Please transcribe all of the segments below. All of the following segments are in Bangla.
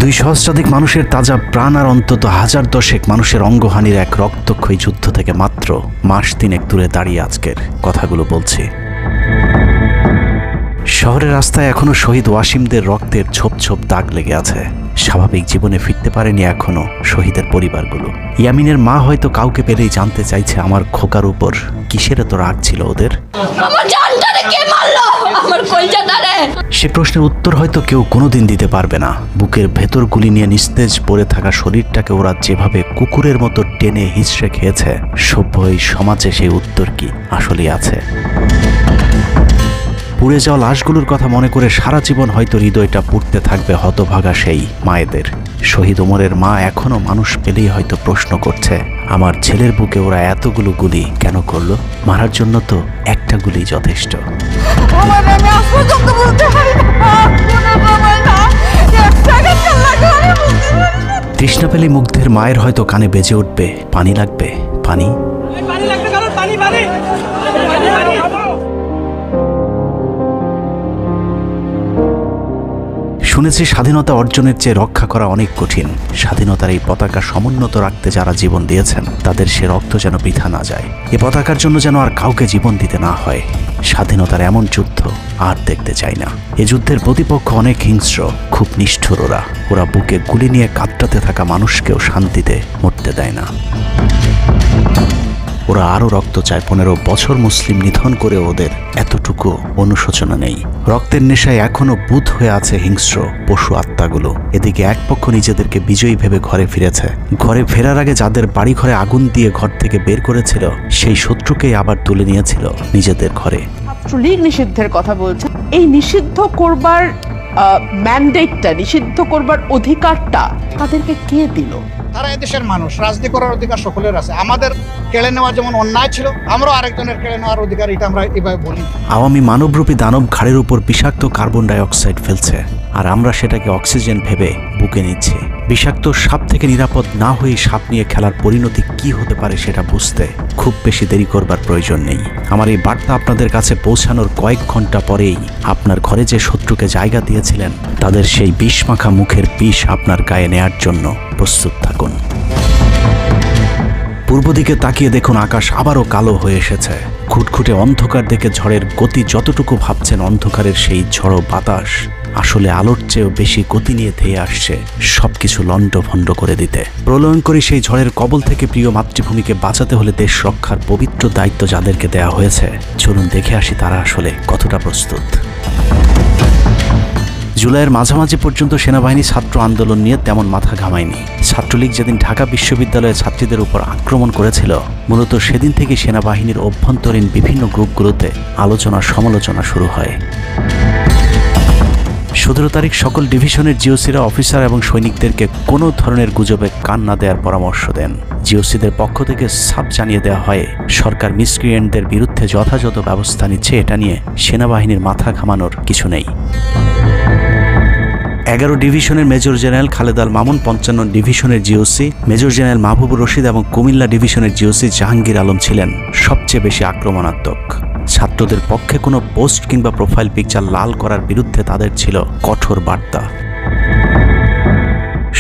2 সহস্রাধিক মানুষের তাজা প্রাণ আর অন্তত 1010 মানুষের অঙ্গহানির এক রক্তক্ষয়ী যুদ্ধ থেকে মাত্র মাস 3 দূরে দাঁড়িয়ে আজকের কথাগুলো বলছি। শহরের রাস্তায় এখনো শহীদ ওয়াসিমদের রক্তের ছোপ ছোপ দাগ লেগে আছে। স্বাভাবিক জীবনে ফিরতে পারেনি এখনো শহীদের পরিবারগুলো। ইয়ামিনের মা হয়তো কাউকে পেলেই জানতে চাইছে আমার খোকার উপর কিসের এত রাগ ছিল ওদের। সে প্রশ্নের উত্তর হয়তো কেউ কোনোদিন দিতে পারবে না। বুকের ভেতর গুলি নিয়ে নিস্তেজ পড়ে থাকা শরীরটাকে ওরা যেভাবে কুকুরের মতো টেনে হিঁচড়ে খেয়েছে, সভ্য এই সমাজে সেই উত্তর কি আসলেই আছে? পুড়ে যাওয়া লাশগুলোর কথা মনে করে সারা জীবন হয়তো হৃদয়টা পুড়তে থাকবে হতভাগা সেই মায়েদের। শহীদ ওমরের মা এখনো মানুষ পেলেই হয়তো প্রশ্ন করছে, আমার ছেলের বুকে ওরা এতগুলো গুলি কেন করলো? মারার জন্য তো একটা গুলি যথেষ্ট। তৃষ্ণা পেলে মুগ্ধের মায়ের হয়তো কানে বেজে উঠবে, পানি লাগবে, পানি। শুনেছি স্বাধীনতা অর্জনের চেয়ে রক্ষা করা অনেক কঠিন। স্বাধীনতার এই পতাকা সমুন্নত রাখতে যারা জীবন দিয়েছেন তাদের সে রক্ত যেন বৃথা না যায়। এ পতাকার জন্য যেন আর কাউকে জীবন দিতে না হয়। স্বাধীনতার এমন যুদ্ধ আর দেখতে চাই না। এ যুদ্ধের প্রতিপক্ষ অনেক হিংস্র, খুব নিষ্ঠুর। ওরা বুকে গুলি নিয়ে কাতরাতে থাকা মানুষকেও শান্তিতে মরতে দেয় না। ওরা আরও রক্ত চায়। 15 বছর মুসলিম নিধন করে ওদের এতটুকু অনুশোচনা নেই। রক্তের নেশায় এখনো বুঁদ হয়ে আছে হিংস্র পশু আত্মাগুলো। এদিকে এক পক্ষ নিজেদেরকে বিজয়ী ভেবে ঘরে ফিরেছে। ঘরে ফেরার আগে যাদের বাড়ি ঘরে আগুন দিয়ে ঘর থেকে বের করেছিল, সেই শত্রুকেই আবার তুলে নিয়েছিল নিজেদের ঘরে। ছাত্রলীগ নিষিদ্ধের কথা বলছে। এই নিষিদ্ধ করবার ম্যান্ডেটটা, নিষিদ্ধ করবার অধিকারটা তাদেরকে কে দিল? তারা এদেশের মানুষ, রাজনীতি করার অধিকার সকলের আছে। আমাদের কেড়ে নেওয়া যেমন অন্যায় ছিল, আমরা আরেকজনের কেড়ে নেওয়ার অধিকার, এটা আমরা এভাবে বলি। আওয়ামী মানবরূপী দানব ঘাড়ের উপর বিষাক্ত কার্বন ডাইঅক্সাইড ফেলছে, আর আমরা সেটাকে অক্সিজেন ভেবে বুকে নিচ্ছি। বিষাক্ত সাপ থেকে নিরাপদ না হয়ে সাপ নিয়ে খেলার পরিণতি কি হতে পারে সেটা বুঝতে খুব বেশি দেরি করবার প্রয়োজন নেই। আমার এই বার্তা আপনাদের কাছে পৌঁছানোর কয়েক ঘন্টা পরেই আপনার ঘরে যে শত্রুকে জায়গা দিয়েছিলেন তাদের সেই বিষমাখা মুখের বিষ আপনার গায়ে নেয়ার জন্য প্রস্তুত থাকুন। পূর্ব দিকে তাকিয়ে দেখুন, আকাশ আবারও কালো হয়ে এসেছে। খুটখুটে অন্ধকার দেখে ঝড়ের গতি যতটুকু ভাবছেন অন্ধকারের সেই ঝড়ো বাতাস আসলে আলোর চেয়েও বেশি গতি নিয়ে ধেয়ে আসছে সবকিছু লণ্ডভণ্ড করে দিতে। প্রলয়ঙ্করী সেই ঝড়ের কবল থেকে প্রিয় মাতৃভূমিকে বাঁচাতে হলে দেশ রক্ষার পবিত্র দায়িত্ব যাদেরকে দেয়া হয়েছে, চলুন দেখে আসি তারা আসলে কতটা প্রস্তুত। জুলাইয়ের মাঝামাঝি পর্যন্ত সেনাবাহিনী ছাত্র আন্দোলন নিয়ে তেমন মাথা ঘামায়নি। ছাত্রলীগ যেদিন ঢাকা বিশ্ববিদ্যালয়ের ছাত্রীদের উপর আক্রমণ করেছিল, মূলত সেদিন থেকে সেনাবাহিনীর অভ্যন্তরীণ বিভিন্ন গ্রুপগুলোতে আলোচনা সমালোচনা শুরু হয়। 17 তারিখ সকল ডিভিশনের জিওসিরা অফিসার এবং সৈনিকদেরকে কোনো ধরনের গুজবে কান না দেওয়ার পরামর্শ দেন। জিওসিদের পক্ষ থেকে সাফ জানিয়ে দেওয়া হয়, সরকার মিসক্রিয়েন্টদের বিরুদ্ধে যথাযথ ব্যবস্থা নিচ্ছে, এটা নিয়ে সেনাবাহিনীর মাথা ঘামানোর কিছু নেই। 11 ডিভিশনের মেজর জেনারেল খালেদ আল মামুন, 55 ডিভিশনের GOC major general Mahbubur Rashid এবং কুমিল্লা ডিভিশনের জিওসি জাহাঙ্গীর আলম ছিলেন সবচেয়ে বেশি আক্রমণাত্মক। ছাত্রদের পক্ষে কোনো পোস্ট কিংবা প্রোফাইল পিকচার লাল করার বিরুদ্ধে তাদের ছিল কঠোর বার্তা।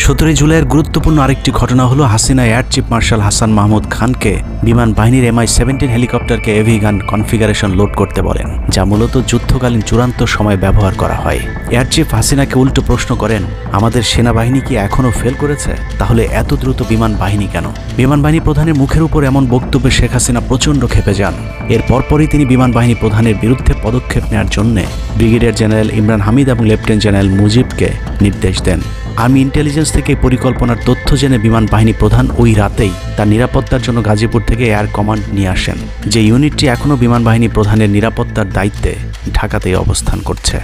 17 জুলাইয়ের গুরুত্বপূর্ণ আরেকটি ঘটনা হলো, Hasina air chief marshal Hasan Mahmud খানকে বিমান বাহিনীর MI-17 হেলিকপ্টারকে এভি গান কনফিগারেশন লোড করতে বলেন, যা মূলত যুদ্ধকালীন চূড়ান্ত সময় ব্যবহার করা হয়। এয়ার চিফ হাসিনাকে উল্টো প্রশ্ন করেন, আমাদের সেনাবাহিনী কি এখনও ফেল করেছে? তাহলে এত দ্রুত বিমান বাহিনী কেন? বিমান বাহিনী প্রধানের মুখের উপর এমন বক্তব্যে শেখ হাসিনা প্রচণ্ড ক্ষেপে যান। এর পরপরই তিনি বিমান বাহিনী প্রধানের বিরুদ্ধে পদক্ষেপ নেওয়ার জন্য ব্রিগেডিয়ার জেনারেল ইমরান হামিদ এবং লেফটেন্যান্ট জেনারেল মুজিবকে নির্দেশ দেন। আর্মি ইন্টেলিজেন্স থেকে পরিকল্পনার তথ্য জেনে বিমান বাহিনী প্রধান ওই রাতেই তার নিরাপত্তার জন্য গাজীপুর থেকে এয়ার কমান্ড নিয়ে আসেন, যে ইউনিটটি এখনও বিমান বাহিনী প্রধানের নিরাপত্তার দায়িত্বে ঢাকাতেই অবস্থান করছে।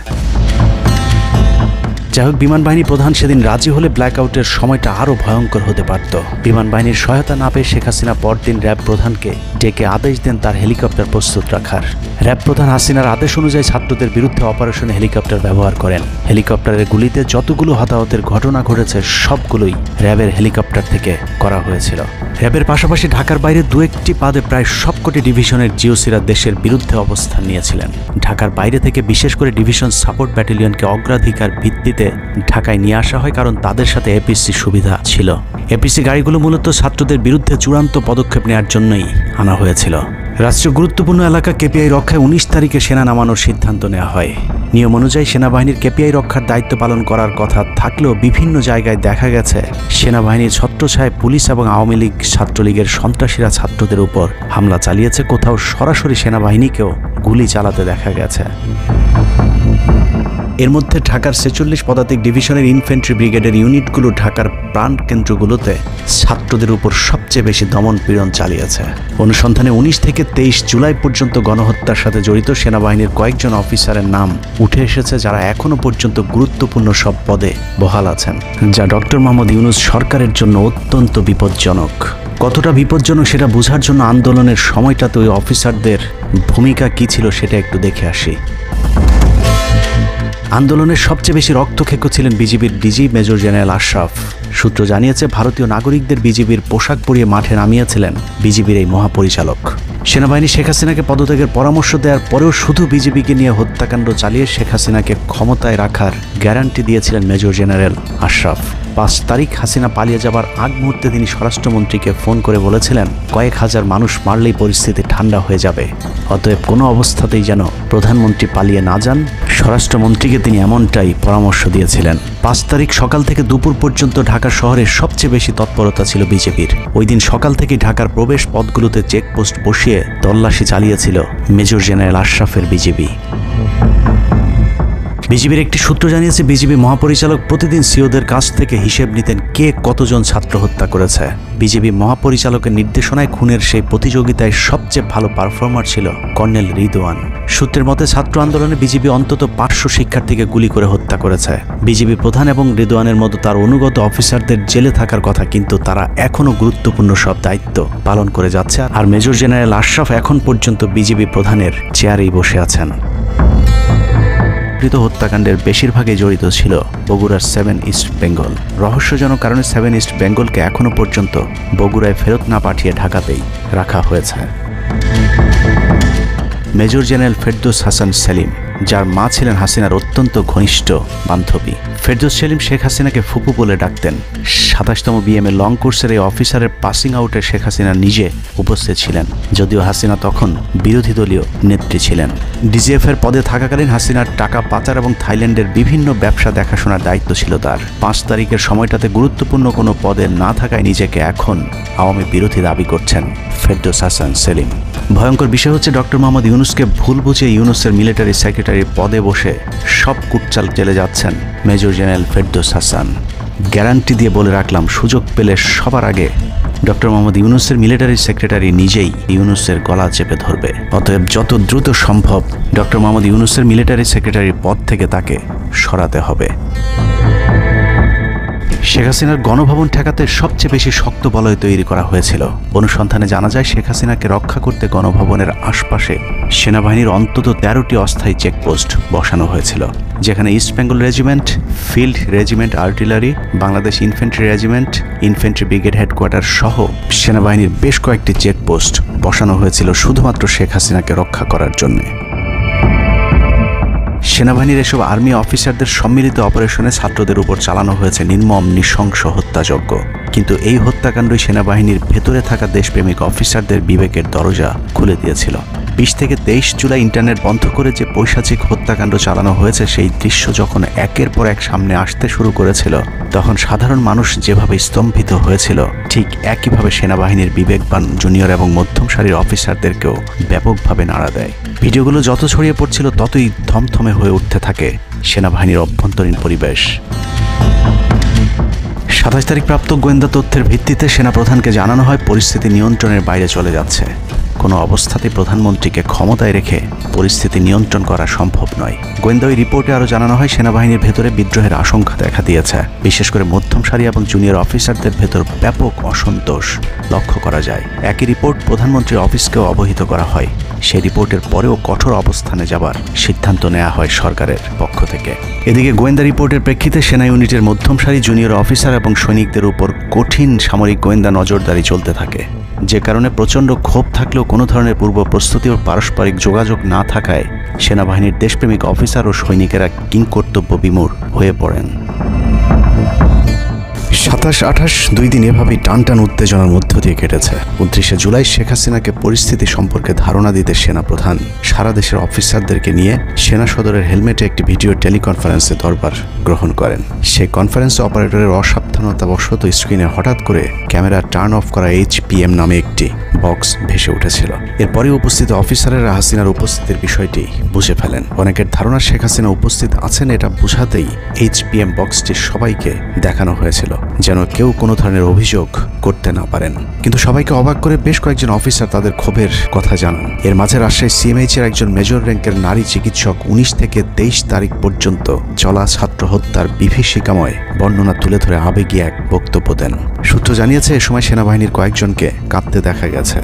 যাই হোক, বিমান বাহিনী প্রধান সেদিন রাজি হলে ব্ল্যাকআউটের সময়টা আরও ভয়ঙ্কর হতে পারত। বিমান বাহিনীর সহায়তা না পেয়ে শেখ হাসিনা পরদিন র্যাব প্রধানকে ডেকে আদেশ দেন তার হেলিকপ্টার প্রস্তুত রাখার। র্যাব প্রধান হাসিনার আদেশ অনুযায়ী ছাত্রদের বিরুদ্ধে অপারেশনে হেলিকপ্টার ব্যবহার করেন। হেলিকপ্টারের গুলিতে যতগুলো হতাহতের ঘটনা ঘটেছে সবগুলোই র্যাবের হেলিকপ্টার থেকে করা হয়েছিল। র্যাবের পাশাপাশি ঢাকার বাইরে দু একটি পাদে প্রায় সবকটি ডিভিশনের জিওসিরা দেশের বিরুদ্ধে অবস্থান নিয়েছিলেন। ঢাকার বাইরে থেকে বিশেষ করে ডিভিশন সাপোর্ট ব্যাটালিয়নকে অগ্রাধিকার ভিত্তিতে ঢাকায় নিয়ে আসা হয়, কারণ তাদের সাথে এপিসি সুবিধা ছিল। এপিসি গাড়িগুলো মূলত ছাত্রদের বিরুদ্ধে চূড়ান্ত পদক্ষেপ নেওয়ার জন্যই আনা হয়েছিল। রাষ্ট্রীয় গুরুত্বপূর্ণ এলাকা কেপিআই রক্ষায় 19 তারিখে সেনা নামানোর সিদ্ধান্ত নেওয়া হয়। নিয়ম অনুযায়ী সেনাবাহিনীর কেপিআই রক্ষার দায়িত্ব পালন করার কথা থাকলেও বিভিন্ন জায়গায় দেখা গেছে সেনাবাহিনীর ছত্রছায়ায় পুলিশ এবং আওয়ামী লীগ ছাত্রলীগের সন্ত্রাসীরা ছাত্রদের উপর হামলা চালিয়েছে। কোথাও সরাসরি সেনাবাহিনীকেও গুলি চালাতে দেখা গেছে। এর মধ্যে ঢাকার 46 পদাতিক ডিভিশনের ইনফ্যান্ট্রি ব্রিগেডের ইউনিটগুলো ঢাকার প্রাণকেন্দ্রগুলোতে ছাত্রদের উপর সবচেয়ে বেশি দমন পীড়ন চালিয়েছে। অনুসন্ধানে 19 থেকে 23 জুলাই পর্যন্ত গণহত্যার সাথে জড়িত সেনাবাহিনীর কয়েকজন অফিসারের নাম উঠে এসেছে, যারা এখনো পর্যন্ত গুরুত্বপূর্ণ সব পদে বহাল আছেন, যা ডক্টর মোহাম্মদ ইউনূস সরকারের জন্য অত্যন্ত বিপজ্জনক। কতটা বিপজ্জনক সেটা বোঝার জন্য আন্দোলনের সময়টাতে ওই অফিসারদের ভূমিকা কী ছিল সেটা একটু দেখে আসি। আন্দোলনের সবচেয়ে বেশি রক্তক্ষেকো ছিলেন বিজিবির ডিজি মেজর জেনারেল আশরাফ। সূত্র জানিয়েছে, ভারতীয় নাগরিকদের বিজিবির পোশাক পরিয়ে মাঠে নামিয়েছিলেন বিজিবির এই মহাপরিচালক। সেনাবাহিনী শেখ হাসিনাকে পদত্যাগের পরামর্শ দেওয়ার পরেও শুধু বিজিবিকে নিয়ে হত্যাকাণ্ড চালিয়ে শেখ হাসিনাকে ক্ষমতায় রাখার গ্যারান্টি দিয়েছিলেন মেজর জেনারেল আশরাফ। 5 তারিখ হাসিনা পালিয়ে যাবার আগ মুহূর্তে তিনি স্বরাষ্ট্রমন্ত্রীকে ফোন করে বলেছিলেন, কয়েক হাজার মানুষ মারলেই পরিস্থিতি ঠান্ডা হয়ে যাবে, অতএব কোনো অবস্থাতেই যেন প্রধানমন্ত্রী পালিয়ে না যান। স্বরাষ্ট্রমন্ত্রীকে তিনি এমনটাই পরামর্শ দিয়েছিলেন। 5 তারিখ সকাল থেকে দুপুর পর্যন্ত ঢাকা শহরের সবচেয়ে বেশি তৎপরতা ছিল বিজেপির। ওই দিন সকাল থেকেই ঢাকার প্রবেশ পথগুলোতে চেকপোস্ট বসিয়ে তল্লাশি চালিয়েছিল মেজর জেনারেল আশরাফের বিজিবি। বিজিবির একটি সূত্র জানিয়েছে, বিজিবি মহাপরিচালক প্রতিদিন সিওদের কাছ থেকে হিসেব নিতেন কে কতজন ছাত্র হত্যা করেছে। বিজিবি মহাপরিচালকের নির্দেশনায় খুনের সেই প্রতিযোগিতায় সবচেয়ে ভালো পারফর্মার ছিল কর্নেল রিদওয়ান। সূত্রের মতে ছাত্র আন্দোলনে বিজিবি অন্তত 500 শিক্ষার্থীকে গুলি করে হত্যা করেছে। বিজিবি প্রধান এবং রিদওয়ানের মতো তার অনুগত অফিসারদের জেলে থাকার কথা, কিন্তু তারা এখনও গুরুত্বপূর্ণ সব দায়িত্ব পালন করে যাচ্ছে। আর মেজর জেনারেল আশরাফ এখন পর্যন্ত বিজিবি প্রধানের চেয়ারেই বসে আছেন। হত্যাকাণ্ডের বেশিরভাগই জড়িত ছিল বগুড়ার 7 ইস্ট বেঙ্গল। রহস্যজনক কারণে 7 ইস্ট বেঙ্গলকে এখনো পর্যন্ত বগুড়ায় ফেরত না পাঠিয়ে ঢাকাতেই রাখা হয়েছে। মেজর জেনারেল ফেরদৌস হাসান সেলিম, যার মা ছিলেন হাসিনার অত্যন্ত ঘনিষ্ঠ বান্ধবী। ফেরদৌস সেলিম শেখ হাসিনাকে ফুপু বলে ডাকতেন। 27তম বিএমএ লং কোর্সের এই অফিসারের পাসিং আউটে শেখ হাসিনা নিজে উপস্থিত ছিলেন, যদিও হাসিনা তখন বিরোধী দলীয় নেত্রী ছিলেন। ডিজিএফ এর পদে থাকাকালীন হাসিনার টাকা পাচার এবং থাইল্যান্ডের বিভিন্ন ব্যবসা দেখাশোনার দায়িত্ব ছিল তার। 5 তারিখের সময়টাতে গুরুত্বপূর্ণ কোনো পদে না থাকায় নিজেকে এখন আওয়ামী বিরোধী দাবি করছেন ফেরদৌস হাসান সেলিম। ভয়ঙ্কর বিষয় হচ্ছে, ডক্টর মোহাম্মদ ইউনূসকে ভুল বুঝে ইউনূসের মিলিটারি সেক্রেটারির পদে বসে সব কুটচাল চলে যাচ্ছেন major general Ferdous Hasan. Guarantee দিয়ে বলে রাখলাম, সুযোগ পেলে সবার আগে ডক্টর মোহাম্মদ ইউনূসের মিলিটারি সেক্রেটারি নিজেই ইউনূসের গলা চেপে ধরবে। অতএব যত দ্রুত সম্ভব ডক্টর মোহাম্মদ ইউনূসের মিলিটারি সেক্রেটারির পদ থেকে তাকে সরাতে হবে। শেখ হাসিনার গণভবন ঠেকাতে সবচেয়ে বেশি শক্ত বলয় তৈরি করা হয়েছিল। অনুসন্ধানে জানা যায়, শেখ হাসিনাকে রক্ষা করতে গণভবনের আশপাশে সেনাবাহিনীর অন্তত 13টি অস্থায়ী চেকপোস্ট বসানো হয়েছিল, যেখানে east Bengal regiment, field regiment artillery, Bangladesh infantry regiment, infantry brigade headquarter সহ সেনাবাহিনীর বেশ কয়েকটি চেকপোস্ট বসানো হয়েছিল শুধুমাত্র শেখ হাসিনাকে রক্ষা করার জন্য। সেনাবাহিনীর এসব আর্মি অফিসারদের সম্মিলিত অপারেশনে ছাত্রদের উপর চালানো হয়েছে নির্মম নৃশংস হত্যাযজ্ঞ। কিন্তু এই হত্যাকাণ্ডই সেনাবাহিনীর ভেতরে থাকা দেশপ্রেমিক অফিসারদের বিবেকের দরজা খুলে দিয়েছিল। 20 থেকে 23 জুলাই ইন্টারনেট বন্ধ করে যে পৈশাচিক হত্যাকাণ্ড চালানো হয়েছে, সেই দৃশ্য যখন একের পর এক সামনে আসতে শুরু করেছিল, তখন সাধারণ মানুষ যেভাবে স্তম্ভিত হয়েছিল, ঠিক একইভাবে সেনাবাহিনীর বিবেকবান জুনিয়র এবং মধ্যম সারির অফিসারদেরকেও ব্যাপকভাবে নাড়া দেয়। ভিডিওগুলো যত ছড়িয়ে পড়ছিল, ততই থমথমে হয়ে উঠতে থাকে সেনাবাহিনীর অভ্যন্তরীণ পরিবেশ। 27 তারিখ প্রাপ্ত গোয়েন্দা তথ্যের ভিত্তিতে সেনাপ্রধানকে জানানো হয় পরিস্থিতি নিয়ন্ত্রণের বাইরে চলে যাচ্ছে। কোনো অবস্থাতেই প্রধানমন্ত্রীকে ক্ষমতায় রেখে পরিস্থিতি নিয়ন্ত্রণ করা সম্ভব নয়। গোয়েন্দা ওই রিপোর্টে আরও জানানো হয়, সেনাবাহিনীর ভেতরে বিদ্রোহের আশঙ্কা দেখা দিয়েছে। বিশেষ করে মধ্যম সারি এবং জুনিয়র অফিসারদের ভেতর ব্যাপক অসন্তোষ লক্ষ্য করা যায়। একই রিপোর্ট প্রধানমন্ত্রীর অফিসকেও অবহিত করা হয়। সেই রিপোর্টের পরেও কঠোর অবস্থানে যাবার সিদ্ধান্ত নেওয়া হয় সরকারের পক্ষ থেকে। এদিকে গোয়েন্দা রিপোর্টের প্রেক্ষিতে সেনা ইউনিটের মধ্যম সারি, জুনিয়র অফিসার এবং সৈনিকদের উপর কঠিন সামরিক গোয়েন্দা নজরদারি চলতে থাকে, যে কারণে প্রচণ্ড ক্ষোভ থাকলেও কোনো ধরনের পূর্ব প্রস্তুতি ও পারস্পরিক যোগাযোগ না থাকায় সেনাবাহিনীর দেশপ্রেমিক অফিসার ও সৈনিকেরা কিংকর্তব্য বিমূঢ় হয়ে পড়েন। 27-28 দুই দিন এভাবেই টানটান উত্তেজনার মধ্য দিয়ে কেটেছে। 29শে জুলাই শেখ হাসিনাকে পরিস্থিতি সম্পর্কে ধারণা দিতে সেনাপ্রধান সারা দেশের অফিসারদেরকে নিয়ে সেনা সদরের হেলমেটে একটি ভিডিও টেলিকনফারেন্সে দরবার গ্রহণ করেন। সেই কনফারেন্সে অপারেটরের অসাবধানতাবশত স্ক্রিনে হঠাৎ করে ক্যামেরা টার্ন অফ করা HPM নামে একটি বক্স ভেসে উঠেছিল। এরপরে উপস্থিত অফিসারেরা হাসিনার উপস্থিতির বিষয়টি বুঝে ফেলেন। অনেকের ধারণা শেখ হাসিনা উপস্থিত আছেন এটা বোঝাতেই HPM বক্সটি সবাইকে দেখানো হয়েছিল, যেন কেউ কোনো ধরনের অভিযোগ করতে না পারেন। কিন্তু সবাইকে অবাক করে বেশ কয়েকজন অফিসার তাদের ক্ষোভের কথা জানান। এর মাঝে রাজশাহী CMH এর একজন মেজর র্যাঙ্কের নারী চিকিৎসক 19 থেকে 23 তারিখ পর্যন্ত চলা ছাত্র হত্যার বিভীষিকাময় বর্ণনা তুলে ধরে আবেগী এক বক্তব্য দেন। সূত্র জানিয়েছে, এ সময় সেনাবাহিনীর কয়েকজনকে কাঁদতে দেখা গেছে।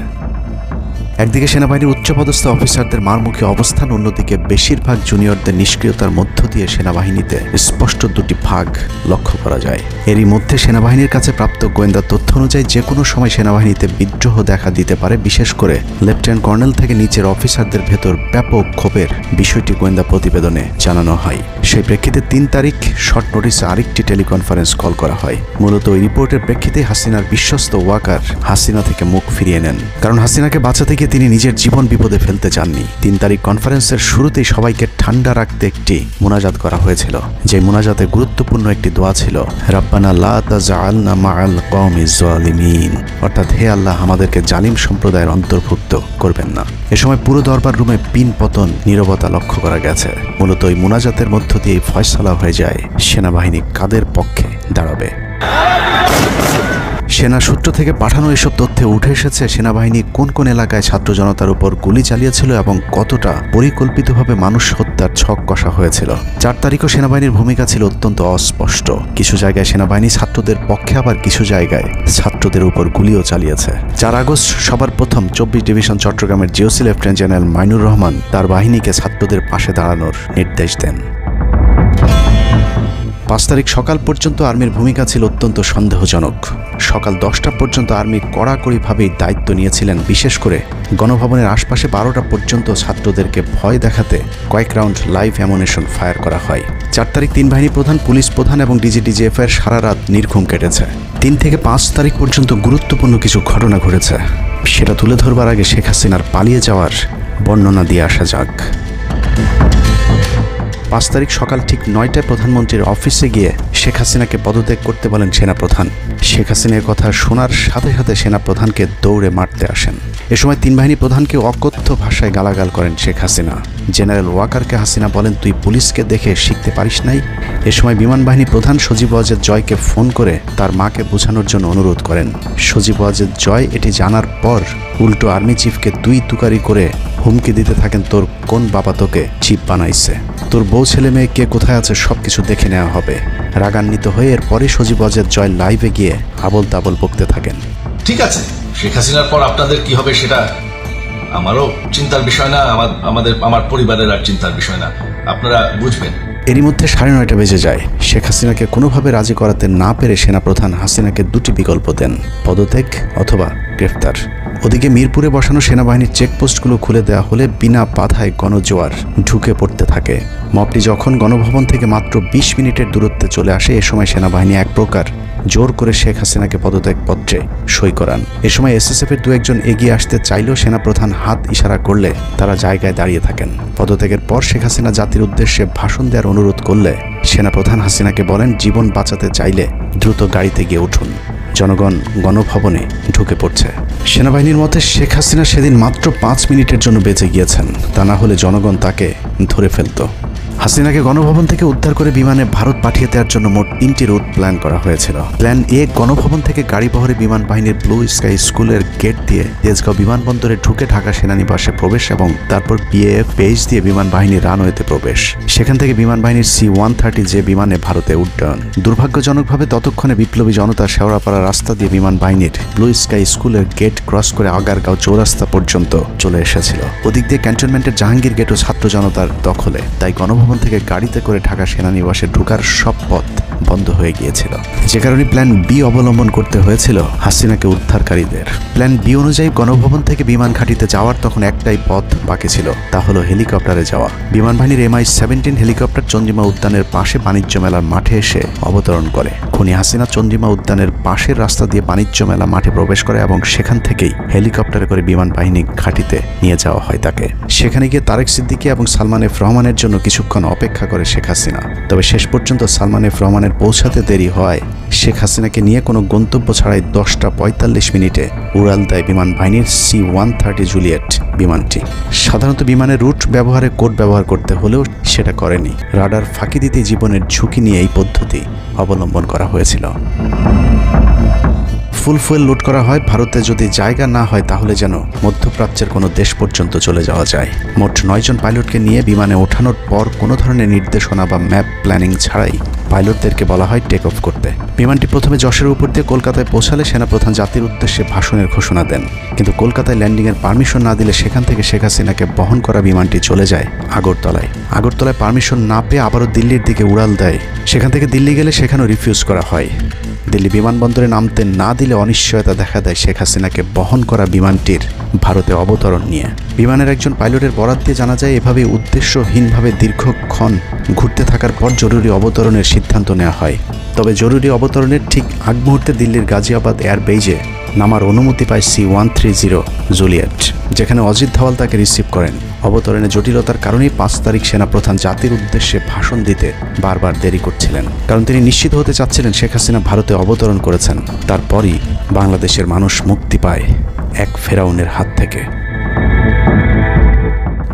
একদিকে সেনাবাহিনীর উচ্চপদস্থ অফিসারদের মারমুখী অবস্থান, অন্যদিকে বেশিরভাগ জুনিয়রদের নিষ্ক্রিয়তার মধ্য দিয়ে সেনাবাহিনীতে স্পষ্ট দুটি ভাগ লক্ষ্য করা যায়। এরই মধ্যে সেনাবাহিনীর কাছে প্রাপ্ত গোয়েন্দা তথ্য অনুযায়ী যে কোনো সময় সেনাবাহিনীতে বিদ্রোহ দেখা দিতে পারে। বিশেষ করে লেফটেন্যান্ট কর্নেল থেকে নিচের অফিসারদের ভেতর ব্যাপক ক্ষোভের বিষয়টি গোয়েন্দা প্রতিবেদনে জানানো হয়। সেই প্রেক্ষিতে 3 তারিখ শর্ট নোটিসে আরেকটি টেলিকনফারেন্স কল করা হয়। মূলত ওই রিপোর্টের প্রেক্ষিতে হাসিনার বিশ্বস্ত ওয়াকার হাসিনা থেকে মুখ ফিরিয়ে নেন, কারণ হাসিনাকে বাঁচাতে গিয়ে তিনি নিজের জীবন বিপদে ফেলতে চাননি। 3 তারিখ কনফারেন্সের শুরুতেই সবাইকে ঠান্ডা রাখতে একটি মোনাজাত করা হয়েছিল। যে মোনাজাতে গুরুত্বপূর্ণ একটি দোয়া ছিল, রাব্বানা লা তাজআলনা মাআল কওমিজ জালিমিন, অর্থাৎ হে আল্লাহ, আমাদেরকে জালিম সম্প্রদায়ের অন্তর্ভুক্ত করবেন না। এ সময় পুরো দরবার রুমে পিন পতন নীরবতা লক্ষ্য করা গেছে। মূলত ওই মোনাজাতের মধ্য দিয়ে ফয়সালা হয়ে যায় সেনাবাহিনী কাদের পক্ষে দাঁড়াবে। সেনা সূত্র থেকে পাঠানো এসব তথ্যে উঠে এসেছে সেনাবাহিনী কোন কোন এলাকায় ছাত্র জনতার উপর গুলি চালিয়েছিল এবং কতটা পরিকল্পিতভাবে মানুষ হত্যার ছক কষা হয়েছিল। 4 তারিখও সেনাবাহিনীর ভূমিকা ছিল অত্যন্ত অস্পষ্ট। কিছু জায়গায় সেনাবাহিনী ছাত্রদের পক্ষে, আবার কিছু জায়গায় ছাত্রদের উপর গুলিও চালিয়েছে। 4 আগস্ট সবার প্রথম 24 ডিভিশন চট্টগ্রামের GOC lieutenant general Mainur Rahman তার বাহিনীকে ছাত্রদের পাশে দাঁড়ানোর নির্দেশ দেন। 5 তারিখ সকাল পর্যন্ত আর্মির ভূমিকা ছিল অত্যন্ত সন্দেহজনক। সকাল 10টা পর্যন্ত আর্মি কড়াকড়িভাবেই দায়িত্ব নিয়েছিলেন। বিশেষ করে গণভবনের আশপাশে 12টা পর্যন্ত ছাত্রদেরকে ভয় দেখাতে কয়েক রাউন্ড লাইভ অ্যামুনেশন ফায়ার করা হয়। 4 তারিখ 3 বাহিনী প্রধান, পুলিশ প্রধান এবং DGDGF এর সারা রাত নির্ঘুম কেটেছে। 3 থেকে 5 তারিখ পর্যন্ত গুরুত্বপূর্ণ কিছু ঘটনা ঘটেছে, সেটা তুলে ধরবার আগে শেখ হাসিনার পালিয়ে যাওয়ার বর্ণনা দিয়ে আসা যাক। 5 তারিখ সকাল ঠিক 9টায় প্রধানমন্ত্রীর অফিসে গিয়ে শেখ হাসিনাকে পদত্যাগ করতে বলেন সেনাপ্রধান। শেখ হাসিনার কথা শোনার সাথে সাথে সেনাপ্রধানকে দৌড়ে মারতে আসেন। এ সময় 3 বাহিনী প্রধানকে অকথ্য ভাষায় গালাগাল করেন শেখ হাসিনা। জেনারেল ওয়াকারকে হাসিনা বলেন, তুই পুলিশকে দেখে শিখতে পারিস নাই। এ সময় বিমান বাহিনী প্রধান সজীব ওয়াজেদ জয়কে ফোন করে তার মাকে বোঝানোর জন্য অনুরোধ করেন। সজীব ওয়াজেদ জয় এটি জানার পর উল্টো আর্মি চিফকে 2 তুকারি করে হুমকি দিতে থাকেন, তোর কোন বাবা তোকে চিফ বানাইছে, তোর বউ ছেলে মেয়ে কে কোথায় আছে সবকিছু দেখে নেওয়া হবে। রাগান্বিত হয়ে এরপরে সজীব ওয়াজেদ জয় লাইভে গিয়ে আবল তাবল বকতে থাকেন। ঠিক আছে, শেখ হাসিনার পর আপনাদের কি হবে সেটা আমারও চিন্তার বিষয় না, আমার পরিবারের আর চিন্তার বিষয় না, আপনারা বুঝবেন। এরই মধ্যে 9:30 বেজে যায়। শেখ হাসিনাকে কোনোভাবে রাজি করাতে না পেরে সেনাপ্রধান হাসিনাকে 2টি বিকল্প দেন, পদত্যাগ অথবা গ্রেফতার। ওদিকে মিরপুরে বসানো সেনাবাহিনীর চেকপোস্টগুলো খুলে দেওয়া হলে বিনা বাধায় গণজোয়ার ঢুকে পড়তে থাকে। মবটি যখন গণভবন থেকে মাত্র 20 মিনিটের দূরত্বে চলে আসে, এ সময় সেনাবাহিনী এক প্রকার জোর করে শেখ হাসিনাকে পদত্যাগপত্রে সই করান। এ সময় SSF এর 2-1 জন এগিয়ে আসতে চাইলেও সেনাপ্রধান হাত ইশারা করলে তারা জায়গায় দাঁড়িয়ে থাকেন। পদত্যাগের পর শেখ হাসিনা জাতির উদ্দেশ্যে ভাষণ দেওয়ার অনুরোধ করলে সেনাপ্রধান হাসিনাকে বলেন, জীবন বাঁচাতে চাইলে দ্রুত গাড়িতে গিয়ে উঠুন, জনগণ গণভবনে ঢুকে পড়ছে। সেনাবাহিনীর মতে শেখ হাসিনা সেদিন মাত্র 5 মিনিটের জন্য বেঁচে গিয়েছেন, তা না হলে জনগণ তাকে ধরে ফেলত। হাসিনাকে গণভবন থেকে উদ্ধার করে বিমানে ভারত পাঠিয়ে দেওয়ার জন্য মোট 3টি রুট প্ল্যান করা হয়েছিল। প্ল্যান এ, গণভবন থেকে গাড়িবহরে বিমান বাহিনীর ব্লু স্কাই স্কুলের গেট দিয়ে তেজগাঁও বিমানবন্দরে ঢুকে ঢাকা সেনানিবাসে প্রবেশ এবং তারপর বিএএফ বেস দিয়ে বিমান বাহিনীর রানওয়েতে প্রবেশ। সেখান থেকে বিমান বাহিনীর C-130 যে বিমানে ভারতে উড্ডয়ন। দুর্ভাগ্যজনকভাবে ততক্ষণে বিপ্লবী জনতা শেওড়াপাড়া রাস্তা দিয়ে বিমান বাহিনীর ব্লু স্কাই স্কুলের গেট ক্রস করে আগারগাঁও চৌরাস্তা পর্যন্ত চলে এসেছিল। ওদিক দিয়ে ক্যান্টনমেন্টের জাহাঙ্গীর গেটও ছাত্র জনতার দখলে, তাই গণভবন থেকে গাড়িতে করে ঢাকা সেনানিবাসে ঢোকার সব পথ বন্ধ হয়ে গিয়েছিল, যে কারণে প্ল্যান বি অবলম্বন করতে হয়েছিল হাসিনাকে উদ্ধারকারীদের। প্ল্যান বি অনুযায়ী গণভবন থেকে বিমান ঘাঁটিতে যাওয়ার তখন একটাই পথ বাকি ছিল, তা হলো হেলিকপ্টারে যাওয়া। বিমান বাহিনীর MI-17 হেলিকপ্টার চন্দ্রিমা উদ্যানের পাশে বাণিজ্য মেলার মাঠে এসে অবতরণ করে। খুনি হাসিনা চন্দ্রিমা উদ্যানের পাশের রাস্তা দিয়ে বাণিজ্য মেলা মাঠে প্রবেশ করে এবং সেখান থেকেই হেলিকপ্টারে করে বিমান বাহিনী ঘাঁটিতে নিয়ে যাওয়া হয় তাকে। সেখানে গিয়ে তারেক সিদ্দিকী এবং সালমান এফ রহমানের জন্য কিছুক্ষণ অপেক্ষা করে শেখ হাসিনা। তবে শেষ পর্যন্ত সালমান এফ রহমানের পৌঁছাতে দেরি হয় শেখ হাসিনাকে নিয়ে কোনো গন্তব্য ছাড়াই 10:45 মিনিটে উড়াল দেয় বিমান বাহিনীর C-130 জুলিয়েট বিমানটি। সাধারণত বিমানের রুট ব্যবহারে কোড ব্যবহার করতে হলেও সেটা করেনি। রাডার ফাঁকি দিতে জীবনের ঝুঁকি নিয়ে এই পদ্ধতি অবলম্বন করা হয়েছিল। ফুল ফুয়েল লোড করা হয়, ভারতে যদি জায়গা না হয় তাহলে যেন মধ্যপ্রাচ্যের কোনো দেশ পর্যন্ত চলে যাওয়া যায়। মোট 9 জন পাইলটকে নিয়ে বিমানে ওঠানোর পর কোনো ধরনের নির্দেশনা বা ম্যাপ প্ল্যানিং ছাড়াই পাইলটদেরকে বলা হয় টেক অফ করতে। বিমানটি প্রথমে যশোর উপর দিয়ে কলকাতায় পৌঁছালে সেনাপ্রধান জাতির উদ্দেশ্যে ভাষণের ঘোষণা দেন, কিন্তু কলকাতায় ল্যান্ডিংয়ের পারমিশন না দিলে সেখান থেকে শেখ হাসিনাকে বহন করা বিমানটি চলে যায় আগরতলায়। আগরতলায় পারমিশন না পেয়ে আবারও দিল্লির দিকে উড়াল দেয়। সেখান থেকে দিল্লি গেলে সেখানেও রিফিউজ করা হয়। দিল্লি বিমানবন্দরে নামতে না দিলে অনিশ্চয়তা দেখা দেয় শেখ হাসিনাকে বহন করা বিমানটির ভারতে অবতরণ নিয়ে। বিমানের একজন পাইলটের বরাত দিয়ে জানা যায়, এভাবে উদ্দেশ্যহীনভাবে দীর্ঘক্ষণ ঘুরতে থাকার পর জরুরি অবতরণের সিদ্ধান্ত নেওয়া হয়। তবে জরুরি অবতরণের ঠিক আগ মুহূর্তে দিল্লির গাজিয়াবাদ এয়ারবেজে নামার অনুমতি পায় C-130 জুলিয়েট, যেখানে অজিত ধাওয়াল তাকে রিসিভ করেন। অবতরণে জটিলতার কারণেই 5 তারিখ সেনাপ্রধান জাতির উদ্দেশ্যে ভাষণ দিতে বারবার দেরি করছিলেন, কারণ তিনি নিশ্চিত হতে চাচ্ছিলেন শেখ হাসিনা ভারতে অবতরণ করেছেন। তারপরই বাংলাদেশের মানুষ মুক্তি পায় এক ফেরাউনের হাত থেকে।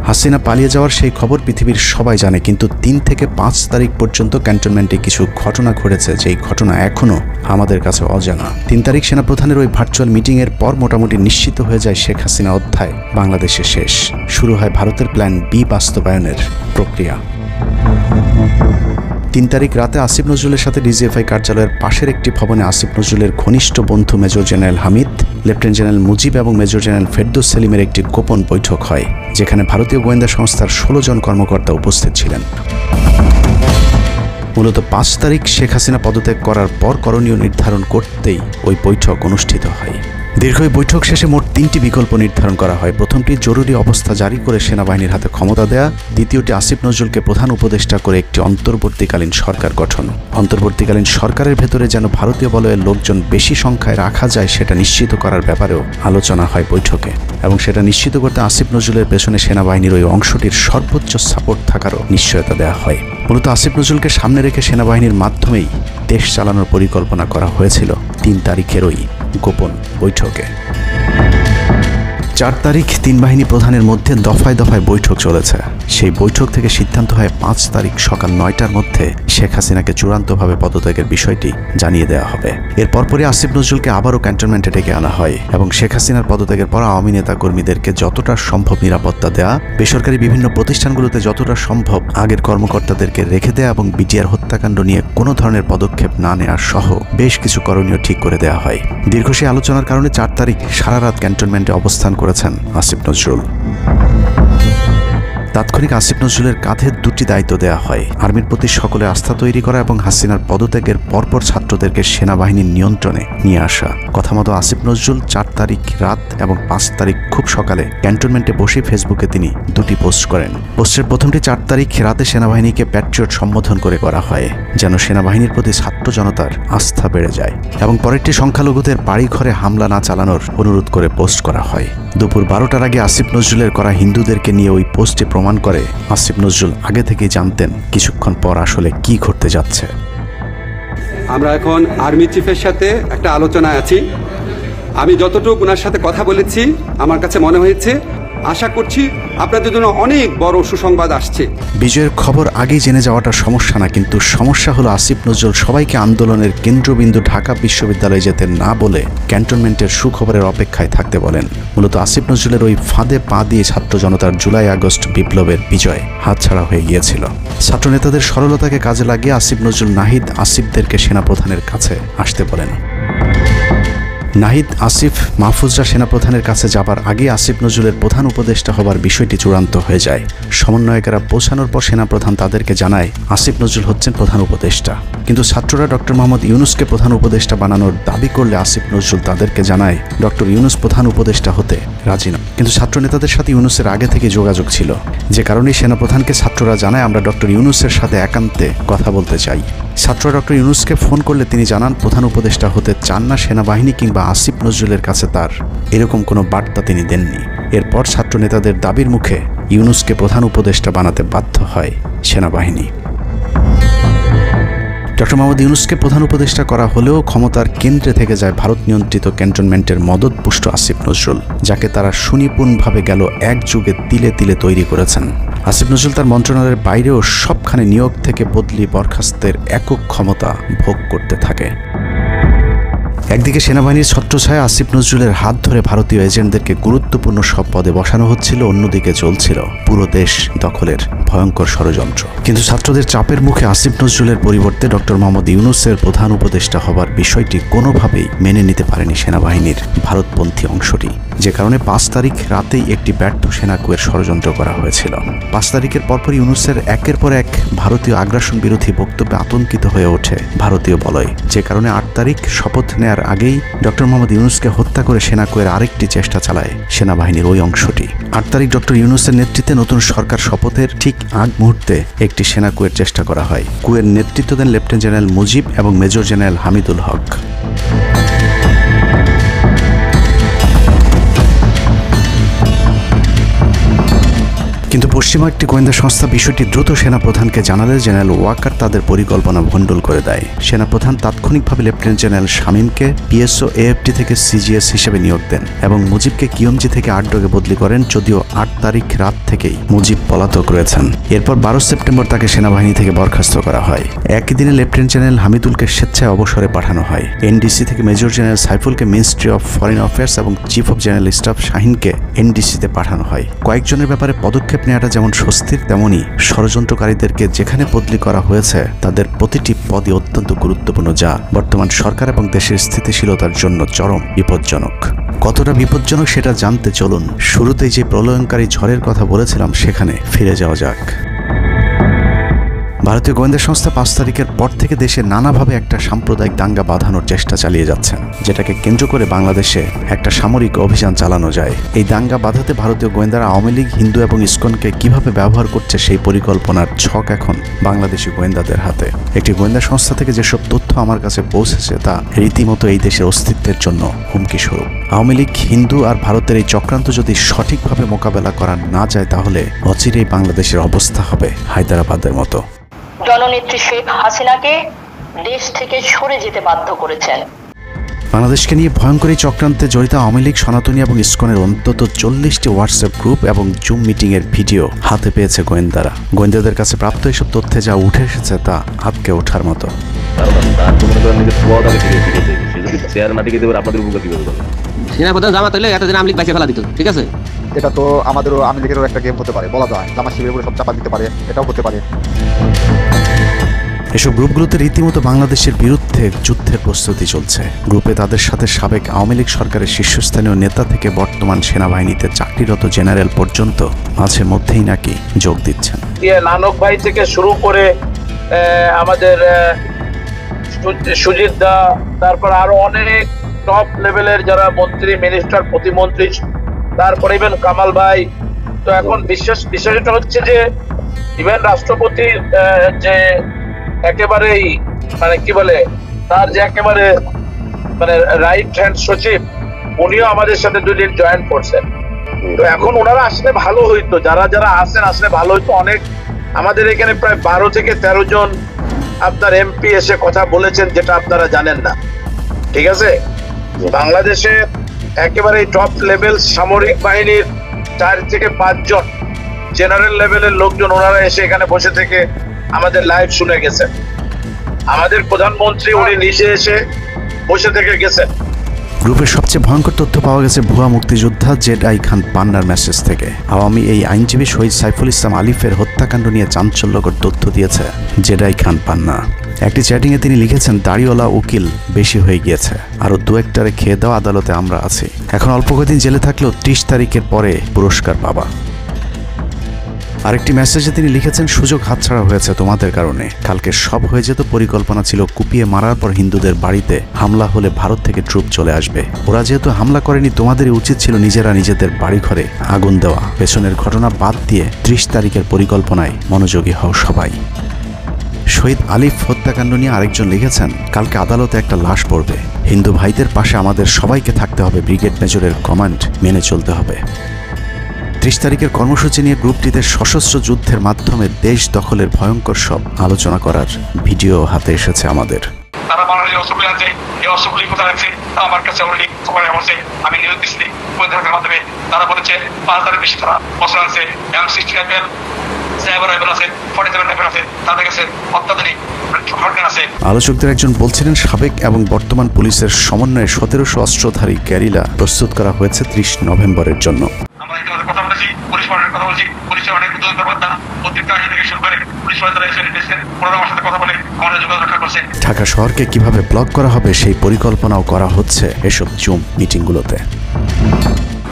হাসিনা পালিয়ে যাওয়ার সেই খবর পৃথিবীর সবাই জানে, কিন্তু 3 থেকে 5 তারিখ পর্যন্ত ক্যান্টনমেন্টে কিছু ঘটনা ঘটেছে যেই ঘটনা এখনও আমাদের কাছে অজানা। 3 তারিখ সেনাপ্রধানের ওই ভার্চুয়াল মিটিংয়ের পর মোটামুটি নিশ্চিত হয়ে যায় শেখ হাসিনা অধ্যায় বাংলাদেশে শেষ। শুরু হয় ভারতের প্ল্যান বি বাস্তবায়নের প্রক্রিয়া। 3 তারিখ রাতে আসিফ নজরুলের সাথে DGFI কার্যালয়ের পাশের একটি ভবনে আসিফ নজরুলের ঘনিষ্ঠ বন্ধু major general Hamid, lieutenant general Mujib এবং মেজর জেনারেল ফেরদৌস সেলিমের একটি গোপন বৈঠক হয়, যেখানে ভারতীয় গোয়েন্দা সংস্থার 16 জন কর্মকর্তা উপস্থিত ছিলেন। মূলত 5 তারিখ শেখ হাসিনা পদত্যাগ করার পর করণীয় নির্ধারণ করতেই ওই বৈঠক অনুষ্ঠিত হয়। দীর্ঘ এই বৈঠক শেষে মোট 3টি বিকল্প নির্ধারণ করা হয়। প্রথমটি জরুরি অবস্থা জারি করে সেনাবাহিনীর হাতে ক্ষমতা দেয়া, দ্বিতীয়টি আসিফ নজরুলকে প্রধান উপদেষ্টা করে একটি অন্তর্বর্তীকালীন সরকার গঠন। অন্তর্বর্তীকালীন সরকারের ভেতরে যেন ভারতীয় বলয়ের লোকজন বেশি সংখ্যায় রাখা যায় সেটা নিশ্চিত করার ব্যাপারেও আলোচনা হয় বৈঠকে, এবং সেটা নিশ্চিত করতে আসিফ নজরুলের পেছনে সেনাবাহিনীর ওই অংশটির সর্বোচ্চ সাপোর্ট থাকারও নিশ্চয়তা দেওয়া হয়। মূলত আসিফ নজরুলকে সামনে রেখে সেনাবাহিনীর মাধ্যমেই দেশ চালানোর পরিকল্পনা করা হয়েছিল 3 তারিখের ওই গোপন বৈঠকে। 4 তারিখ 3 বাহিনী প্রধানের মধ্যে দফায় দফায় বৈঠক চলেছে। সেই বৈঠক থেকে সিদ্ধান্ত হয় 5 তারিখ সকাল 9টার মধ্যে শেখ হাসিনাকে চূড়ান্তভাবে পদত্যাগের বিষয়টি জানিয়ে দেওয়া হবে। এর পরপরই আসিফ নজরুলকে আবারও ক্যান্টনমেন্টে ডেকে আনা হয় এবং শেখ হাসিনার পদত্যাগের পর আওয়ামী নেতা কর্মীদেরকে যতটা সম্ভব নিরাপত্তা দেয়া, বেসরকারি বিভিন্ন প্রতিষ্ঠানগুলোতে যতটা সম্ভব আগের কর্মকর্তাদেরকে রেখে দেয়া এবং বিটিআর হত্যাকাণ্ড নিয়ে কোনো ধরনের পদক্ষেপ না নেওয়ার সহ বেশ কিছু করণীয় ঠিক করে দেওয়া হয়। দীর্ঘ সেই আলোচনার কারণে 4 তারিখ সারা রাত ক্যান্টনমেন্টে অবস্থান করেছেন আসিফ নজরুল। তাৎক্ষণিক আসিফ নজরুলের কাঁধে 2টি দায়িত্ব দেওয়া হয়: আর্মির প্রতি সকলের আস্থা তৈরি করা এবং হাসিনার পদত্যাগের পরপর ছাত্রদেরকে সেনাবাহিনীর নিয়ন্ত্রণে নিয়ে আসা। কথা মতো আসিফ নজরুল 4 তারিখ রাত এবং 5 তারিখ খুব সকালে ক্যান্টনমেন্টে বসে ফেসবুকে তিনি 2টি পোস্ট করেন। পোস্টের প্রথমটি 4 তারিখ রাতে সেনাবাহিনীকে প্যাট্রিয়ট সম্বোধন করে করা হয়, যেন সেনাবাহিনীর প্রতি ছাত্র জনতার আস্থা বেড়ে যায়, এবং পরেরটি সংখ্যালঘুদের বাড়ি ঘরে হামলা না চালানোর অনুরোধ করে পোস্ট করা হয়। দুপুর 12টার আগে আসিফ নজরুলের করা হিন্দুদেরকে নিয়ে ওই পোস্টে প্রমাণ করে আসিফ নজরুল আগে থেকেই জানতেন কিছুক্ষণ পর আসলে কি ঘটতে যাচ্ছে। আমরা এখন আর্মি চিফের সাথে একটা আলোচনায় আছি। আমি যতটুকু ওনার সাথে কথা বলেছি, আমার কাছে মনে হয়েছে আশা করছি আপনাদের জন্য অনেক বড় সুসংবাদ আসছে। বিজয়ের খবর আগেই জেনে যাওয়াটা সমস্যা না, কিন্তু সমস্যা হলো আসিফ নজরুল সবাইকে আন্দোলনের কেন্দ্রবিন্দু ঢাকা বিশ্ববিদ্যালয়ে যেতে না বলে ক্যান্টনমেন্টের সুখবরের অপেক্ষায় থাকতে বলেন। মূলত আসিফ নজরুলের ওই ফাঁদে পা দিয়ে ছাত্র জনতার জুলাই আগস্ট বিপ্লবের বিজয় হাতছাড়া হয়ে গিয়েছিল। ছাত্র নেতাদের সরলতাকে কাজে লাগিয়ে আসিফ নজরুল নাহিদ আসিফদেরকে সেনাপ্রধানের কাছে আসতে বলেন। নাহিদ, আসিফ, মাহফুজরা সেনাপ্রধানের কাছে যাবার আগে আসিফ নজরুলের প্রধান উপদেষ্টা হবার বিষয়টি চূড়ান্ত হয়ে যায়। সমন্বয়কেরা পৌঁছানোর পর সেনাপ্রধান তাদেরকে জানায় আসিফ নজরুল হচ্ছেন প্রধান উপদেষ্টা। কিন্তু ছাত্ররা ডক্টর মোহাম্মদ ইউনুসকে প্রধান উপদেষ্টা বানানোর দাবি করলে আসিফ নজরুল তাদেরকে জানায় ডক্টর ইউনুস প্রধান উপদেষ্টা হতে রাজি নয়। কিন্তু ছাত্র নেতাদের সাথে ইউনুসের আগে থেকে যোগাযোগ ছিল, যে কারণেই সেনাপ্রধানকে ছাত্ররা জানায় আমরা ডক্টর ইউনুসের সাথে একান্তে কথা বলতে চাই। ছাত্ররা ডক্টর ইউনুসকে ফোন করলে তিনি জানান প্রধান উপদেষ্টা হতে চান না সেনাবাহিনী কিংবা আসিফ নজরুলের কাছে তার এরকম কোনো বার্তা তিনি দেননি। এরপর ছাত্র নেতাদের দাবির মুখে ইউনুসকে প্রধান উপদেষ্টা বানাতে বাধ্য হয় সেনাবাহিনী। ডক্টর মোহাম্মদ ইউনুসকে প্রধান উপদেষ্টা করা হলেও ক্ষমতার কেন্দ্রে থেকে যায় ভারত নিয়ন্ত্রিত ক্যান্টনমেন্টের মদতপুষ্ট আসিফ নজরুল, যাকে তারা সুনিপুণভাবে গেল এক যুগে তিলে তিলে তৈরি করেছেন। আসিফ নজরুল তার মন্ত্রণালয়ের বাইরেও সবখানে নিয়োগ থেকে বদলি বরখাস্তের একক ক্ষমতা ভোগ করতে থাকে। একদিকে সেনাবাহিনীর ছত্রছায়া আসিফ নজরুলের হাত ধরে ভারতীয় এজেন্টদেরকে গুরুত্বপূর্ণ সব পদে বসানো হচ্ছিল, অন্যদিকে চলছিল পুরো দেশ দখলের ভয়ঙ্কর ষড়যন্ত্র। কিন্তু ছাত্রদের চাপের মুখে আসিফ নজরুলের পরিবর্তে ডক্টর মোহাম্মদ ইউনুসের প্রধান উপদেষ্টা হবার বিষয়টি কোনোভাবেই মেনে নিতে পারেনি সেনাবাহিনীর ভারতপন্থী অংশটি, যে কারণে 5 তারিখ রাতেই একটি ব্যর্থ সেনা কুয়ের ষড়যন্ত্র করা হয়েছিল। 5 তারিখের পরপর ইউনুসের একের পর এক ভারতীয় আগ্রাসন বিরোধী বক্তব্যে আতঙ্কিত হয়ে ওঠে ভারতীয় বলয়, যে কারণে 8 তারিখ শপথ নেয়ার আগেই ডক্টর মোহাম্মদ ইউনুসকে হত্যা করে সেনা কুয়ের আরেকটি চেষ্টা চালায় সেনাবাহিনীর ওই অংশটি। 8 তারিখ ডক্টর ইউনুসের নেতৃত্বে নতুন সরকার শপথের ঠিক আগ মুহূর্তে একটি সেনা কুয়ের চেষ্টা করা হয়। কুয়ের নেতৃত্ব দেন লেফটেন্যান্ট জেনারেল মুজিব এবং মেজর জেনারেল হামিদুল হক। কিন্তু পশ্চিমা একটি গোয়েন্দা সংস্থা বিষয়টি দ্রুত সেনাপ্রধানকে জানালে জেনারেল ওয়াকার তাদের পরিকল্পনা ভণ্ডুল করে দেয়। সেনাপ্রধান তাৎক্ষণিকভাবে লেফটেন্যান্ট জেনারেল শামীমকে পিএসও এএফটি থেকে সিজিএস হিসেবে নিয়োগ দেন এবং মুজিবকে কিয়মজি থেকে আটডগে বদলি করেন, যদিও 8 তারিখ রাত থেকেই মুজিব পলাতক রয়েছেন। এরপর 12 সেপ্টেম্বর তাকে সেনাবাহিনী থেকে বরখাস্ত করা হয়। একই দিনে লেফটেন্যান্ট জেনারেল হামিদুলকে স্বেচ্ছায় অবসরে পাঠানো হয়। এনডিসি থেকে মেজর জেনারেল সাইফুলকে মিনিস্ট্রি অফ ফরেন অ্যাফেয়ার্স এবং চিফ অফ জেনারেল স্টাফ শাহিনকে এনডিসিতে পাঠানো হয়। কয়েকজনের ব্যাপারে পদক্ষেপ নেওয়াটা যেমন স্বস্তির, তেমনি ষড়যন্ত্রকারীদেরকে যেখানে বদলি করা হয়েছে তাদের প্রতিটি পদই অত্যন্ত গুরুত্বপূর্ণ, যা বর্তমান সরকার এবং দেশের স্থিতিশীলতার জন্য চরম বিপজ্জনক। কতটা বিপজ্জনক সেটা জানতে চলুন শুরুতেই যে প্রলয়ঙ্কারী ঝড়ের কথা বলেছিলাম সেখানে ফিরে যাওয়া যাক। ভারতীয় গোয়েন্দা সংস্থা 5 তারিখের পর থেকে দেশে নানাভাবে একটা সাম্প্রদায়িক দাঙ্গা বাঁধানোর চেষ্টা চালিয়ে যাচ্ছেন, যেটাকে কেন্দ্র করে বাংলাদেশে একটা সামরিক অভিযান চালানো যায়। এই দাঙ্গা বাঁধাতে ভারতীয় গোয়েন্দারা আওয়ামী লীগ, হিন্দু এবং ইসকনকে কিভাবে ব্যবহার করছে সেই পরিকল্পনার ছক এখন বাংলাদেশি গোয়েন্দাদের হাতে। একটি গোয়েন্দা সংস্থা থেকে যেসব তথ্য আমার কাছে পৌঁছেছে তা রীতিমতো এই দেশের অস্তিত্বের জন্য হুমকি স্বরূপ। আওয়ামী লীগ, হিন্দু আর ভারতের এই চক্রান্ত যদি সঠিকভাবে মোকাবেলা করা না যায় তাহলে অচিরেই বাংলাদেশের অবস্থা হবে হায়দ্রাবাদের মতো। জননেত্রী শেখ হাসিনাকে দেশ থেকে সরে যেতে বাধ্য করেছেন। বাংলাদেশকে নিয়ে ভয়ঙ্কর এই চক্রান্তে জড়িত আওয়ামী লীগ, সনাতনী এবং ইসকনের অন্তত 40টি হোয়াটসঅ্যাপ গ্রুপ এবং জুম মিটিংয়ের ভিডিও হাতে পেয়েছে গোয়েন্দারা। গোয়েন্দাদের কাছে প্রাপ্ত এসব তথ্যে যা উঠে এসেছে তা হাতকে ওঠার মতো। সেনাপ্রধান জামাত হলে এতদিন আওয়ামী লীগ বাইসে ফেলা দিত, ঠিক আছে? এটা তো আমাদেরও আওয়ামী লীগেরও একটা গেম হতে পারে, বলা যায় জামাত শিবিরের উপরে সব চাপা দিতে পারে, এটাও হতে পারে। এসব গ্রুপগুলোতে রীতিমতো বাংলাদেশের বিরুদ্ধে যুদ্ধের প্রস্তুতি চলছে। গ্রুপে তাদের সাথে সাবেক আওয়ামী লীগ সরকারের শীর্ষস্থানীয় নেতা থেকে বর্তমান সেনাবাহিনীতে চাকরিরত জেনারেল পর্যন্ত মাঝে মধ্যেই নাকি যোগ দিচ্ছেন। নানক ভাই থেকে শুরু করে আমাদের সুজিত দা, তারপর আরো অনেক টপ লেভেলের যারা মন্ত্রী, মিনিস্টার, প্রতিমন্ত্রী, তারপরে ইভেন কামাল ভাই। তো এখন বিষয়টা হচ্ছে যে ইভেন রাষ্ট্রপতি যে একেবারেই মানে কি বলে তার যে একেবারে মানে রাইট হ্যান্ড সচিব, উনিও আমাদের সাথে 2 দিন জয়েন করছেন। তো এখন ওনারা আসলে ভালো হইতো, যারা যারা আসেন আসলে ভালো হইতো। অনেক আমাদের এখানে প্রায় 12 থেকে 13 জন আপনার এমপি এসে কথা বলেছেন, যেটা আপনারা জানেন না, ঠিক আছে? বাংলাদেশে একেবারে টপ লেভেল সামরিক বাহিনীর 4 থেকে 5 জন জেনারেল লেভেলের লোকজন ওনারা এসে এখানে বসে থেকে আমাদের লাইভ শুনে গেছেন। আমাদের প্রধানমন্ত্রী উনি নিজে এসে বসে থেকে গেছেন। গ্রুপের সবচেয়ে ভয়ঙ্কর তথ্য পাওয়া গেছে ভুয়া মুক্তিযোদ্ধা জেডাই খান পান্নার মেসেজ থেকে। আওয়ামী এই আইনজীবী শহীদ সাইফুল ইসলাম আলিফের হত্যাকাণ্ড নিয়ে চাঞ্চল্যকর তথ্য দিয়েছে জেডাই খান পান্না। একটি চ্যাটিংয়ে তিনি লিখেছেন, দাড়িওয়ালা উকিল বেশি হয়ে গিয়েছে, আরো 2-1টারে খেয়ে দাও, আদালতে আমরা আছি, এখন অল্প কদিন জেলে থাকলেও 30 তারিখের পরে পুরস্কার পাবা। আরেকটি মেসেজে তিনি লিখেছেন, সুযোগ হাতছাড়া হয়েছে তোমাদের কারণে, কালকে সব হয়ে যেত, পরিকল্পনা ছিল কুপিয়ে মারার পর হিন্দুদের বাড়িতে হামলা হলে ভারত থেকে ট্রুপ চলে আসবে, ওরা যেহেতু হামলা করেনি তোমাদেরই উচিত ছিল নিজেরা নিজেদের বাড়িঘরে আগুন দেওয়া, পেছনের ঘটনা বাদ দিয়ে 30 তারিখের পরিকল্পনায় মনোযোগী হও সবাই। শহীদ আলিফ হত্যাকাণ্ড নিয়ে আরেকজন লিখেছেন, কালকে আদালতে একটা লাশ পড়বে, হিন্দু ভাইদের পাশে আমাদের সবাইকে থাকতে হবে, ব্রিগেড মেজরের কমান্ড মেনে চলতে হবে। 30 তারিখের কর্মসূচি নিয়ে গ্রুপটিতে সশস্ত্র যুদ্ধের মাধ্যমে দেশ দখলের ভয়ঙ্কর সব আলোচনা করার ভিডিও হাতে এসেছে আমাদের। তারা বাঙালি অস্ত্রগুলি আছে, এই অস্ত্রগুলি কোথায় আছে আমার কাছে অলরেডি খবর এসেছে, আমি নিউজ দিচ্ছি প্রতিনিধির মাধ্যমে। তারা বলেছে 5000-এর বেশি তারা অস্ত্র আছে, M60 রাইফেল, সাইবার রাইফেল আছে, 47 রাইফেল আছে, তাদের কাছে অত্যাধুনিক হটগান আছে। আলোচকদের একজন বলছিলেন, সাবেক এবং বর্তমান পুলিশের সমন্বয়ে 1700 অস্ত্রধারী গ্যারিলা প্রস্তুত করা হয়েছে 30 নভেম্বরের জন্য। আমরা ইতিমধ্যে কথা বলেছি, পুলিশ পার্টির কথা বলছি, পুলিশের অনেক উদ্যোগতা প্রত্যেকটা আইন থেকে শুরু করে পুলিশ পার্টি তারা এসে এসেছেন, ওনারা আমার সাথে কথা বলে আমাদের যোগাযোগ রক্ষা করছে। ঢাকা শহরকে কিভাবে ব্লক করা হবে সেই পরিকল্পনাও করা হচ্ছে এসব জুম মিটিংগুলোতে।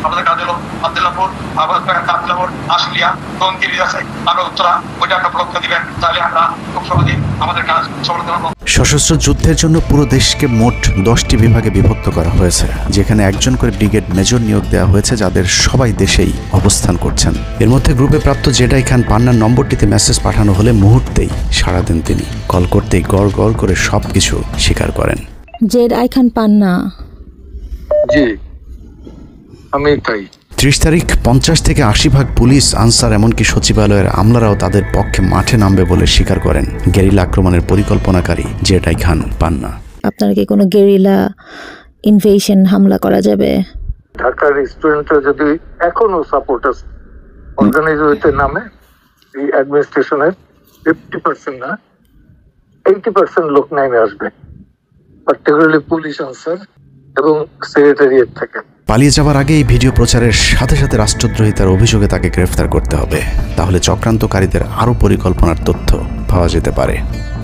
আমাদের কাজ হলো আব্দুল্লাহপুর, আব্দুল্লাহপুর, আশুলিয়া, টঙ্গী আছে, আমরা উত্তরা, ওইটা একটা ব্লক দিবেন, তাহলে আমরা খুব সহজেই আমাদের কাজ সফল করব। সশস্ত্র যুদ্ধের জন্য পুরো দেশকে মোট 10টি বিভাগে বিভক্ত করা হয়েছে, যেখানে একজন করে ব্রিগেড মেজর নিয়োগ দেওয়া হয়েছে, যাদের সবাই দেশেই অবস্থান করছেন। এর মধ্যে গ্রুপে প্রাপ্ত জেডাই খান পান্নার নম্বরটিতে মেসেজ পাঠানো হলে মুহূর্তেই সাড়া দেন তিনি। কল করতেই গড় গড় করে সবকিছু স্বীকার করেন। জেডাই খান পান্না, জি আমি তাই। 30 তারিখ 50 থেকে 80% পুলিশ, আনসার, এমনকি সচিবালয়ের আমলারাও তাদের পক্ষে মাঠে নামবে বলে স্বীকার করেন গেরিলা আক্রমণের পরিকল্পনাকারী জেডাই খান পান্না। আপনারা কি কোনো গেরিলা ইনভেশন হামলা করা যাবে? ঢাকার স্টুডেন্টরা যদি এখনো সাপোর্টার্স অর্গানাইজ হইতে নামে, এই অ্যাডমিনিস্ট্রেশনের 50% না 80% লোক নেমে আসবে, পার্টিকুলারলি পুলিশ, আনসার এবং সেক্রেটারিয়েট থেকে। পালিয়ে যাওয়ার আগে এই ভিডিও প্রচারের সাথে সাথে রাষ্ট্রদ্রোহিতার অভিযোগে তাকে গ্রেফতার করতে হবে, তাহলে চক্রান্তকারীদের আরও পরিকল্পনার তথ্য পাওয়া যেতে পারে।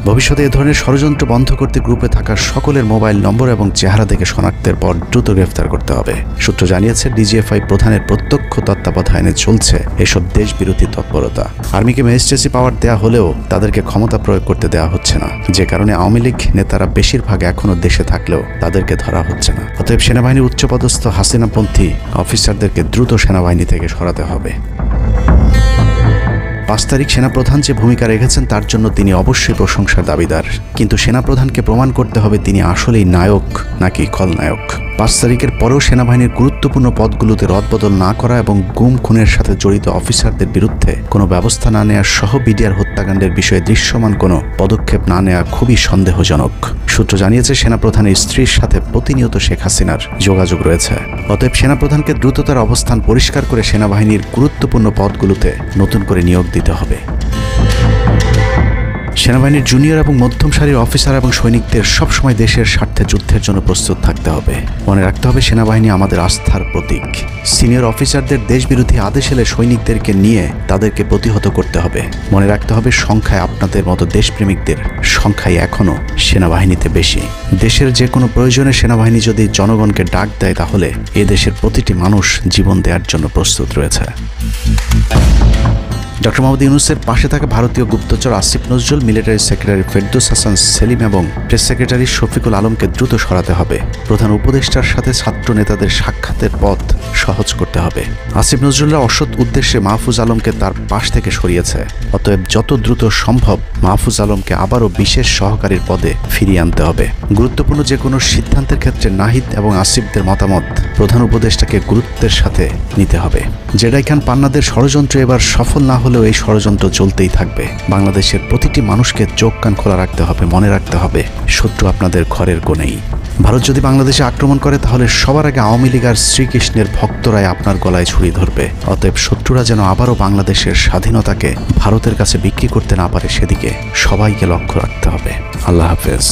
ভবিষ্যতে এ ধরনের ষড়যন্ত্র বন্ধ করতে গ্রুপে থাকা সকলের মোবাইল নম্বর এবং চেহারা দেখে শনাক্তের পর দ্রুত গ্রেফতার করতে হবে। সূত্র জানিয়েছে, ডিজিএফআই প্রধানের প্রত্যক্ষ তত্ত্বাবধানে চলছে এসব দেশবিরোধী তৎপরতা। আর্মিকে ম্যাজিস্ট্রেসি পাওয়ার দেয়া হলেও তাদেরকে ক্ষমতা প্রয়োগ করতে দেওয়া হচ্ছে না, যে কারণে আওয়ামী লীগ নেতারা বেশিরভাগ এখনও দেশে থাকলেও তাদেরকে ধরা হচ্ছে না। অতএব সেনাবাহিনীর উচ্চপদস্থ হাসিনাপন্থী অফিসারদেরকে দ্রুত সেনাবাহিনী থেকে সরাতে হবে। 5 তারিখ সেনাপ্রধান যে ভূমিকা রেখেছেন তার জন্য তিনি অবশ্যই প্রশংসার দাবিদার, কিন্তু সেনাপ্রধানকে প্রমাণ করতে হবে তিনি আসলেই নায়ক নাকি খলনায়ক। 5 তারিখের পরেও সেনাবাহিনীর গুরুত্বপূর্ণ পদগুলোতে রদবদল না করা এবং গুম খুনের সাথে জড়িত অফিসারদের বিরুদ্ধে কোনো ব্যবস্থা না নেওয়া সহ বিডিআর হত্যাকাণ্ডের বিষয়ে দৃশ্যমান কোনো পদক্ষেপ না নেওয়া খুবই সন্দেহজনক। সূত্র জানিয়েছে, সেনাপ্রধানের স্ত্রীর সাথে প্রতিনিয়ত শেখ হাসিনার যোগাযোগ রয়েছে। অতএব সেনাপ্রধানকে দ্রুত তার অবস্থান পরিষ্কার করে সেনাবাহিনীর গুরুত্বপূর্ণ পদগুলোতে নতুন করে নিয়োগ দিতে হবে। সেনাবাহিনীর জুনিয়র এবং মধ্যম সারির অফিসার এবং সৈনিকদের সবসময় দেশের স্বার্থে যুদ্ধের জন্য প্রস্তুত থাকতে হবে। মনে রাখতে হবে, সেনাবাহিনী আমাদের আস্থার প্রতীক। সিনিয়র অফিসারদের দেশবিরোধী আদেশ এলে সৈনিকদেরকে নিয়ে তাদেরকে প্রতিহত করতে হবে। মনে রাখতে হবে, সংখ্যায় আপনাদের মতো দেশপ্রেমিকদের সংখ্যাই এখনও সেনাবাহিনীতে বেশি। দেশের যে কোনো প্রয়োজনে সেনাবাহিনী যদি জনগণকে ডাক দেয়, তাহলে এ দেশের প্রতিটি মানুষ জীবন দেওয়ার জন্য প্রস্তুত রয়েছে। ডক্টর মোহাম্মদ ইউনূসের পাশে থাকা ভারতীয় গুপ্তচর আসিফ নজরুল, মিলিটারি সেক্রেটারি ফেরদৌস হাসান সেলিম এবং প্রেস সেক্রেটারি শফিকুল আলমকে দ্রুত সরাতে হবে। প্রধান উপদেষ্টার সাথে ছাত্র নেতাদের সাক্ষাতের পথ সহজ করতে হবে। আসিফ নজরুলরা অসৎ উদ্দেশ্যে মাহফুজ আলমকে তার পাশ থেকে সরিয়েছে। অতএব যত দ্রুত সম্ভব মাহফুজ আলমকে আবারও বিশেষ সহকারীর পদে ফিরিয়ে আনতে হবে। গুরুত্বপূর্ণ যে কোনো সিদ্ধান্তের ক্ষেত্রে নাহিদ এবং আসিফদের মতামত প্রধান উপদেষ্টাকে গুরুত্বের সাথে নিতে হবে। জেডাই খান পান্নাদের ষড়যন্ত্র এবার সফল না হলেও এই ষড়যন্ত্র চলতেই থাকবে। বাংলাদেশের প্রতিটি মানুষকে চোখ কান খোলা রাখতে হবে, মনে রাখতে হবে শত্রু আপনাদের ঘরের কোণেই। ভারত যদি বাংলাদেশে আক্রমণ করে তাহলে সবার আগে আওয়ামী লীগ আর শ্রীকৃষ্ণের ভক্তরাই আপনার গলায় ছুরি ধরবে। অতএব শত্রুরা যেন আবারও বাংলাদেশের স্বাধীনতাকে ভারতের কাছে বিক্রি করতে না পারে সেদিকে সবাইকে লক্ষ্য রাখতে হবে। আল্লাহ হাফেজ।